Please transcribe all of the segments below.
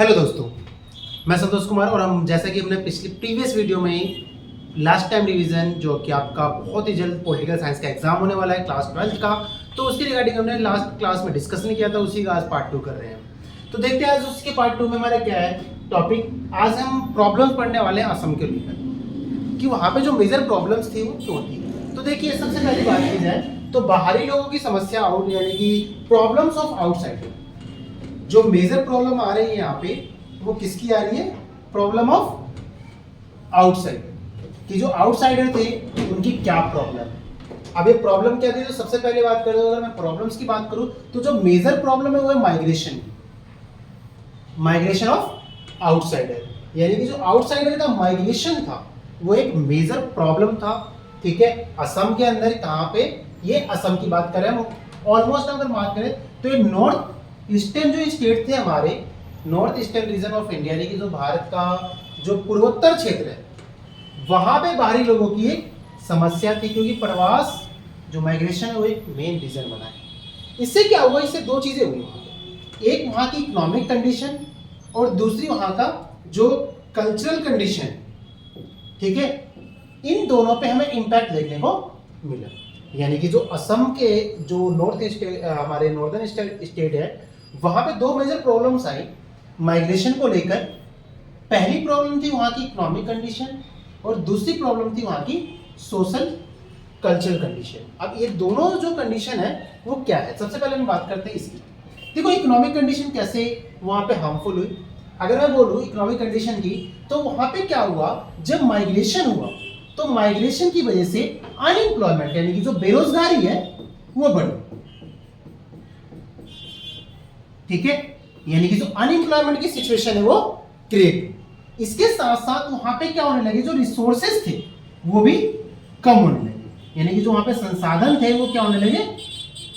Hello दोस्तों, मैं संतोष कुमार और हम जैसा कि हमने प्रीवियस वीडियो में लास्ट टाइम रिवीजन जो कि आपका बहुत ही जल्द पॉलिटिकल साइंस का एग्जाम होने वाला है क्लास 12 का, तो उसके रिगार्डिंग हमने लास्ट क्लास में डिस्कशन किया था, उसी का आज पार्ट 2 कर रहे हैं। तो देखते हैं आज उसके पार्ट 2 में हमारा क्या है टॉपिक। आज हम प्रॉब्लम्स पढ़ने वाले हैं असम के लेकर कि वहाँ पे जो मेजर प्रॉब्लम्स थी वो क्यों थी। तो देखिए, सबसे पहली बात की जाए तो बाहरी लोगों की समस्या आउट यानी कि प्रॉब्लम्स ऑफ आउटसाइडर, जो मेजर प्रॉब्लम आ रही है यहाँ पे वो किसकी आ रही है? प्रॉब्लम ऑफ आउटसाइडर, कि जो आउटसाइडर थे उनकी क्या प्रॉब्लम है। अब ये प्रॉब्लम क्या थी? तो सबसे पहले बात करूं, अगर मैं प्रॉब्लम्स की बात करूं तो जो मेजर प्रॉब्लम है वो है माइग्रेशन की, माइग्रेशन ऑफ आउटसाइडर, यानी कि जो आउटसाइडर का माइग्रेशन था वो एक मेजर प्रॉब्लम था। ठीक है, असम के अंदर कहां पे? ये असम की बात करें हम, ऑलमोस्ट अगर बात करें तो ये नॉर्थ ईस्टर्न जो स्टेट थे हमारे, north eastern region of India, यानी कि जो भारत का जो पूर्वोत्तर क्षेत्र है, वहां पे बाहरी लोगों की एक समस्या थी, क्योंकि प्रवास जो माइग्रेशन है वो एक मेन रीजन बना है। इससे क्या हुआ? इससे दो चीजें हुई वहां पे, एक वहां की इकोनॉमिक कंडीशन और दूसरी वहां का जो कल्चरल कंडीशन। ठीक है, इन दोनों पे हमें इंपैक्ट देखने को मिला, यानी कि जो असम के जो नॉर्थ ईस्ट हमारे नॉर्दर्न स्टेट है, वहां पे दो मेजर प्रॉब्लम्स आई माइग्रेशन को लेकर। पहली प्रॉब्लम थी वहां की इकोनॉमिक कंडीशन और दूसरी प्रॉब्लम थी वहां की सोशल कल्चरल कंडीशन। अब ये दोनों जो कंडीशन है वो क्या है? सबसे पहले हम बात करते हैं इसकी। देखो, इकोनॉमिक कंडीशन कैसे वहां पे हार्मफुल हुई। अगर मैं बोलूं इकोनॉमिक कंडीशन की, तो वहां पे क्या हुआ? जब माइग्रेशन हुआ तो माइग्रेशन की वजह से अनएम्प्लॉयमेंट यानी कि जो बेरोजगारी है वो बढ़ी। ठीक है, यानी कि जो अनएम्प्लॉयमेंट की सिचुएशन है वो क्रिएट। इसके साथ साथ वहां पे क्या होने लगे? जो रिसोर्सेज थे वो भी कम होने लगे, यानी कि जो वहां पे संसाधन थे वो क्या होने लगे?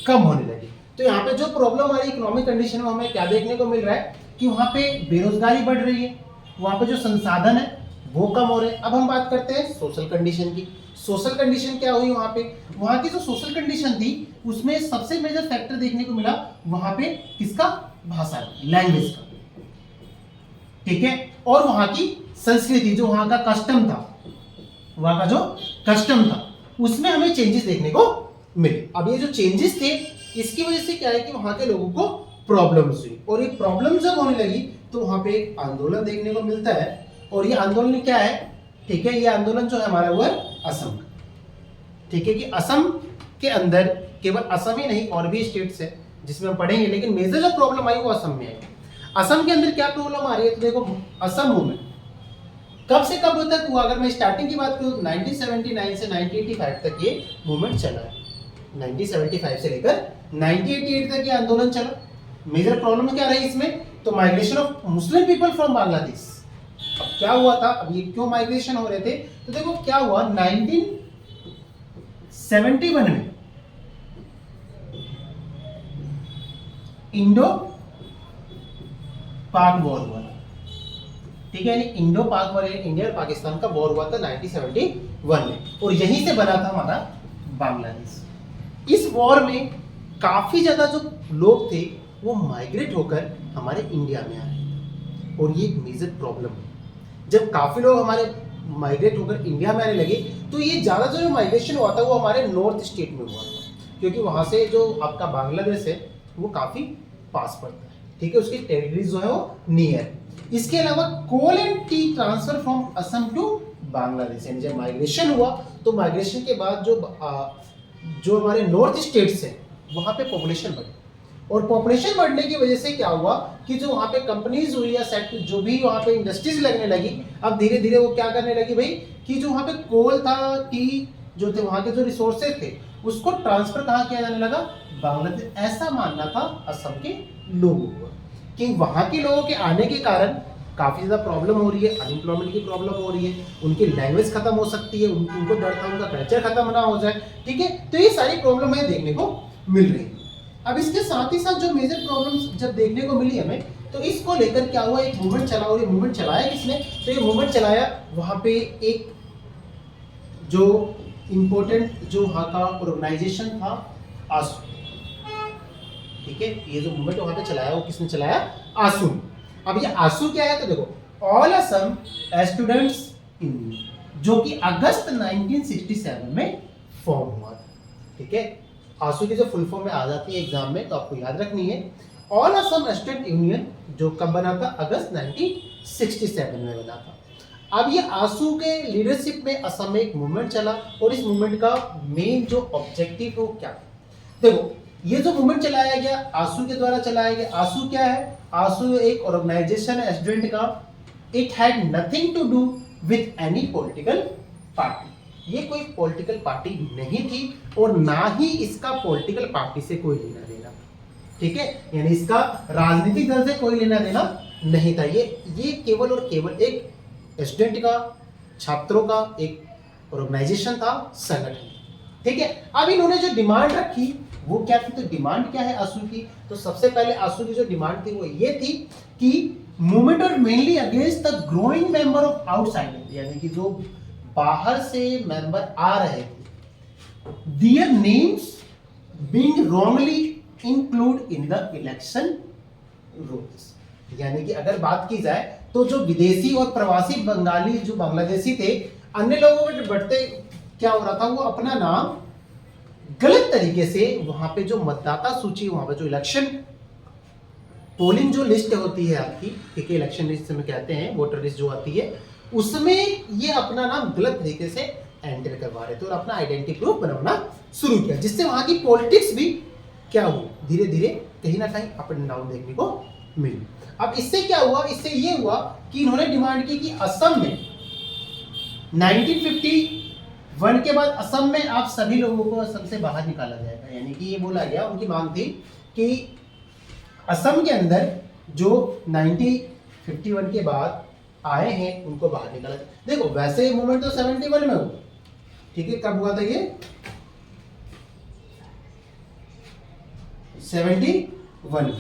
कम होने लगे। तो यहाँ पे जो प्रॉब्लम आ रही है इकोनॉमिक कंडीशन में, हमें क्या देखने को मिल रहा है कि वहां पे बेरोजगारी बढ़ रही है, वहां पे जो संसाधन है वो कम हो रहे हैं। अब हम बात करते हैं सोशल कंडीशन की। सोशल कंडीशन क्या हुई वहां पे? वहां की जो सोशल कंडीशन थी उसमें सबसे मेजर फैक्टर देखने को मिला वहां पे किसका? भाषा, लैंग्वेज का। ठीक है, और वहां की संस्कृति, जो वहां का कस्टम था, वहां का जो कस्टम था उसमें हमें चेंजेस देखने को मिले। अब ये जो चेंजेस थे इसकी वजह से क्या है कि वहां के लोगों को प्रॉब्लम्स हुई, और ये प्रॉब्लम जब होने लगी तो वहां पे एक आंदोलन देखने को मिलता है। और ये आंदोलन क्या है? ठीक है, ये आंदोलन जो है हमारा वो है असम का। ठीक है, कि असम के अंदर केवल असम ही नहीं और भी स्टेट्स है जिसमें हम पढ़ेंगे, लेकिन मेजर जो प्रॉब्लम आई वो असम में आई। असम के अंदर क्या प्रॉब्लम आ रही है? तो देखो, असम मूवमेंट कब से कब तक हुआ? अगर मैं स्टार्टिंग की बात करूं 1979 से 1985 तक ये मूवमेंट चला है। 1975 से लेकर 1988 तक ये आंदोलन चला। मेजर प्रॉब्लम क्या रही इसमें? तो migration of Muslim people from Bangladesh. अब क्या हुआ था? अब ये क्यों माइग्रेशन हो रहे थे? तो देखो क्या हुआ, 1971 में इंडो पाक वॉर हुआ था। ठीक है, इंडो पाक वॉर, इंडिया और पाकिस्तान का वॉर हुआ था 1971 में, और यहीं से बना था हमारा बांग्लादेश। इस वॉर में काफी ज्यादा जो लोग थे वो माइग्रेट होकर हमारे इंडिया में आ रहे थे, और ये एक मेजर प्रॉब्लम है। जब काफी लोग हमारे माइग्रेट होकर इंडिया में आने लगे तो ये ज्यादा जो माइग्रेशन हुआ था वो हमारे नॉर्थ स्टेट में हुआ था, क्योंकि वहां से जो आपका बांग्लादेश है वो काफी पास पड़ता है। ठीक है, उसकी टेरिटरीज जो है वो नियर। इसके अलावा coal and tea transfer from Assam to Bangladesh, यानी जब माइग्रेशन हुआ तो माइग्रेशन के बाद जो हमारे नॉर्थ स्टेट्स हैं वहां पे पॉपुलेशन बढ़ी, और पॉपुलेशन बढ़ने की वजह से क्या हुआ कि जो वहां पे कंपनीज हुई या सेक्टर जो भी वहां पे इंडस्ट्रीज लगने लगी, अब धीरे धीरे वो क्या करने लगी भाई कि जो वहां पे कोल था, टी जो थे, वहां के जो रिसोर्सेज थे उसको ट्रांसफर कहाँ किया जाने लगा? बांग्लादेश। ऐसा मानना था असम के लोगों को कि वहां के लोगों के आने के कारण काफी ज्यादा प्रॉब्लम हो रही है, अनएम्प्लॉयमेंट की प्रॉब्लम हो रही है, उनकी लैंग्वेज खत्म हो सकती है, उनको डर था उनका कल्चर खत्म ना हो जाए। ठीक है, तो ये सारी प्रॉब्लम है देखने को मिल रही है। अब इसके साथ ही साथ जो मेजर प्रॉब्लम्स जब देखने को मिली हमें, तो इसको लेकर क्या हुआ? एक मूवमेंट चला, और ये मूवमेंट चलाया किसने? तो ये मूवमेंट चलाया वहां पे एक जो इंपॉर्टेंट जो वहां का ऑर्गेनाइजेशन था, आसू। ठीक है, ये जो मूवमेंट वहां पे चलाया वो किसने चलाया? आसू। अब ये आसू क्या है, तो देखो ऑल असम स्टूडेंट्स यूनियन, जो कि अगस्त 1967 में फॉर्म हुआ था। ठीक है, आसू की जो फुल फॉर्म में आ जाती है एग्जाम में, तो आपको याद रखनी है। ऑल असम स्टूडेंट यूनियन जो कब बना था, अगस्त 1967 में बना था। अब ये आसू के लीडरशिप में असम में एक मूवमेंट चला, और इस मूवमेंट का मेन जो ऑब्जेक्टिव है वो क्या था, देखो ये जो मूवमेंट चलाया गया आसू के द्वारा चलाया गया। आसू क्या है, आसू एक ऑर्गेनाइजेशन है स्टूडेंट का। It had nothing to do with any political party, ये कोई पॉलिटिकल पार्टी नहीं थी, और ना ही इसका पॉलिटिकल पार्टी से कोई लेना देना। ठीक है, यानी इसका राजनीतिक दल से कोई लेना देना नहीं था। ये केवल और केवल एक स्टूडेंट का, छात्रों का एक ऑर्गेनाइजेशन था, संगठन। ठीक है, अब इन्होंने जो डिमांड रखी वो क्या थी, तो डिमांड क्या है आसू की, तो सबसे पहले आसू की जो डिमांड थी वो ये थी कि मूवमेंट और mainly against the growing member of outsider, यानी कि जो बाहर से मेंबर आ रहे थे, their names being wrongly include in the election rules. यानी कि अगर बात की जाए तो जो विदेशी और प्रवासी बंगाली जो बांग्लादेशी थे, अन्य लोगों के बढ़ते क्या हो रहा था, वो अपना नाम गलत तरीके से वहां पे जो मतदाता सूची, वहां पे जो इलेक्शन पोलिंग जो लिस्ट होती है आपकी, ठीक है, इलेक्शन लिस्ट में कहते हैं, वोटर लिस्ट जो आती है, उसमें ये अपना नाम गलत तरीके से एंटर करवा रहे थे और अपना आइडेंटिटी प्रूफ बनाना शुरू किया, जिससे वहां की पॉलिटिक्स भी क्या हुई, धीरे धीरे कहीं ना कहीं अप एंड डाउन देखने को मिली। अब इससे क्या हुआ, इससे ये हुआ कि इन्होंने डिमांड की कि असम में 1951 के बाद असम में आप सभी लोगों को असम से बाहर निकाला जाएगा। यानी कि ये बोला गया, उनकी मांग थी कि असम के अंदर जो 1951 के बाद आए हैं उनको बाहर निकाला जाए। देखो वैसे मूवमेंट तो 71 में हुआ, ठीक है, कब हुआ था ये, 71,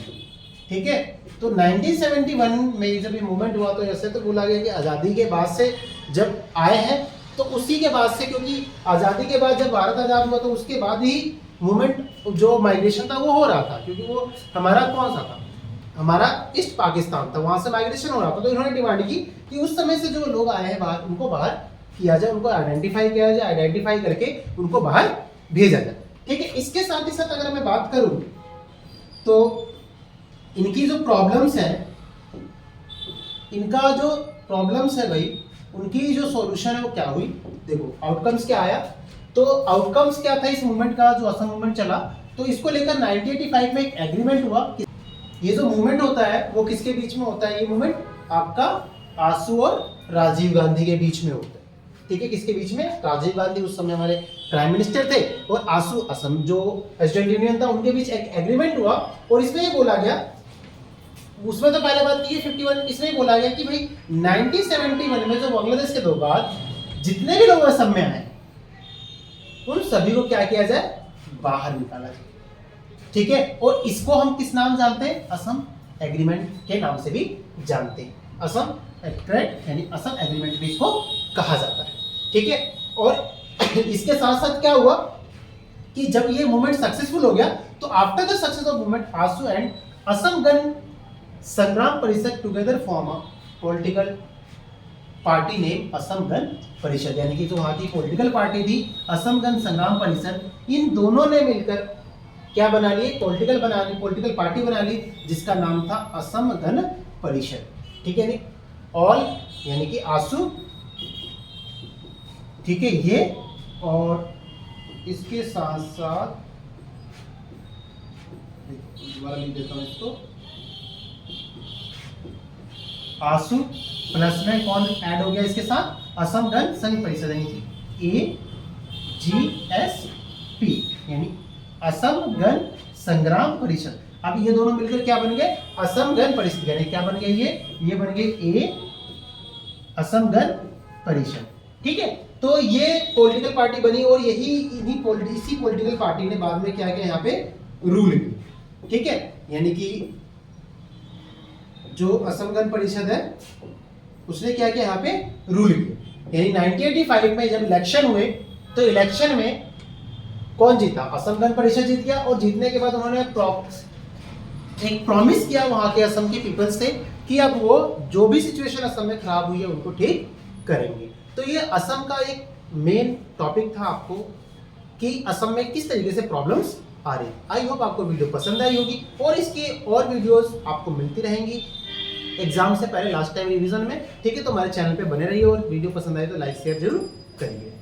ठीक है। तो 1971 में जब ये मूवमेंट हुआ तो ऐसे तो बोला गया कि आज़ादी के बाद से जब आए हैं, तो उसी के बाद से, क्योंकि आज़ादी के बाद जब भारत आज़ाद हुआ तो उसके बाद ही मूवमेंट जो माइग्रेशन था वो हो रहा था, क्योंकि वो हमारा कौन सा था, हमारा ईस्ट पाकिस्तान था, वहां से माइग्रेशन हो रहा था। तो इन्होंने डिमांड की कि उस समय से जो लोग आए हैं बाहर, उनको बाहर किया जाए, उनको आइडेंटिफाई किया जाए, आइडेंटिफाई करके उनको बाहर भेजा जाए। ठीक है, इसके साथ ही साथ अगर मैं बात करूं तो इनकी जो प्रॉब्लम्स है, इनका जो प्रॉब्लम्स है भाई, उनकी जो सॉल्यूशन है वो क्या हुई, देखो आउटकम्स क्या आया। तो आउटकम्स क्या था इस मूवमेंट का, जो असम मूवमेंट चला, तो इसको लेकर 1985 में एक एग्रीमेंट हुआ। ये जो मूवमेंट होता है वो किसके बीच में होता है, ये मूवमेंट आपका आसू और राजीव गांधी के बीच में होता है। ठीक है, किसके बीच में, राजीव गांधी उस समय हमारे प्राइम मिनिस्टर थे, और आसू असम जो स्टूडेंट यूनियन था, उनके बीच एक एग्रीमेंट हुआ। और इसमें ये बोला गया, उसमें तो पहले बात की 51, इसमें बोला गया कि भाई 1971 में जो बांग्लादेश के दो बाद जितने भी लोग असम में आए उन सभी को क्या किया जाए, बाहर निकाला जाए। ठीक है, और इसको हम किस नाम जानते हैं, असम एग्रीमेंट के नाम से भी जानते हैं, असम एग्रीमेंट, यानी असम एग्रीमेंट भी इसको कहा जाता है। ठीक है, और इसके साथ साथ क्या हुआ कि जब ये मूवमेंट सक्सेसफुल हो गया, तो after the success of movement AASU and Assam Gana Sangram Parishad together form a political party name Assam Gana Parishad, यानी कि जो वहां की पॉलिटिकल पार्टी थी असम गण संग्राम परिषद, इन दोनों ने मिलकर क्या बना ली, पॉलिटिकल पार्टी बना ली, जिसका नाम था असम गण परिषद। ठीक है, नहीं ऑल यानी कि आसू, ठीक है, ये और इसके साथ साथ दोबारा लिख देता हूं इसको, आसू प्लस में कौन ऐड हो गया इसके साथ, असम गण संघ परिषद, AGSP, यानी असम गण संग्राम परिषद। अब ये दोनों मिलकर क्या बन गए, असम गण परिषद, यानी क्या बन गए ये बन गए असम गण परिषद। ठीक है, तो ये पॉलिटिकल पार्टी बनी, और यही इसी पॉलिटिकल पार्टी ने बाद में क्या किया, यहाँ पे रूल किया। ठीक है, यानी कि जो असम गण परिषद है उसने क्या किया, यहाँ पे रूल किया। यानी 1985 में जब इलेक्शन हुए, तो इलेक्शन में कौन जीता, असम गण परिषद जीत गया, और जीतने के बाद उन्होंने एक प्रॉमिस किया वहां के असम के पीपल्स से कि अब वो जो भी सिचुएशन असम में खराब हुई है उनको ठीक करेंगे। तो ये असम का एक मेन टॉपिक था आपको कि असम में किस तरीके से प्रॉब्लम्स आ रही। आई होप आपको वीडियो पसंद आई होगी और इसकी और वीडियोस आपको मिलती रहेंगी एग्जाम से पहले लास्ट टाइम रिवीजन में। ठीक है, तो हमारे चैनल पे बने रहिए और वीडियो पसंद आए तो लाइक शेयर जरूर करिए।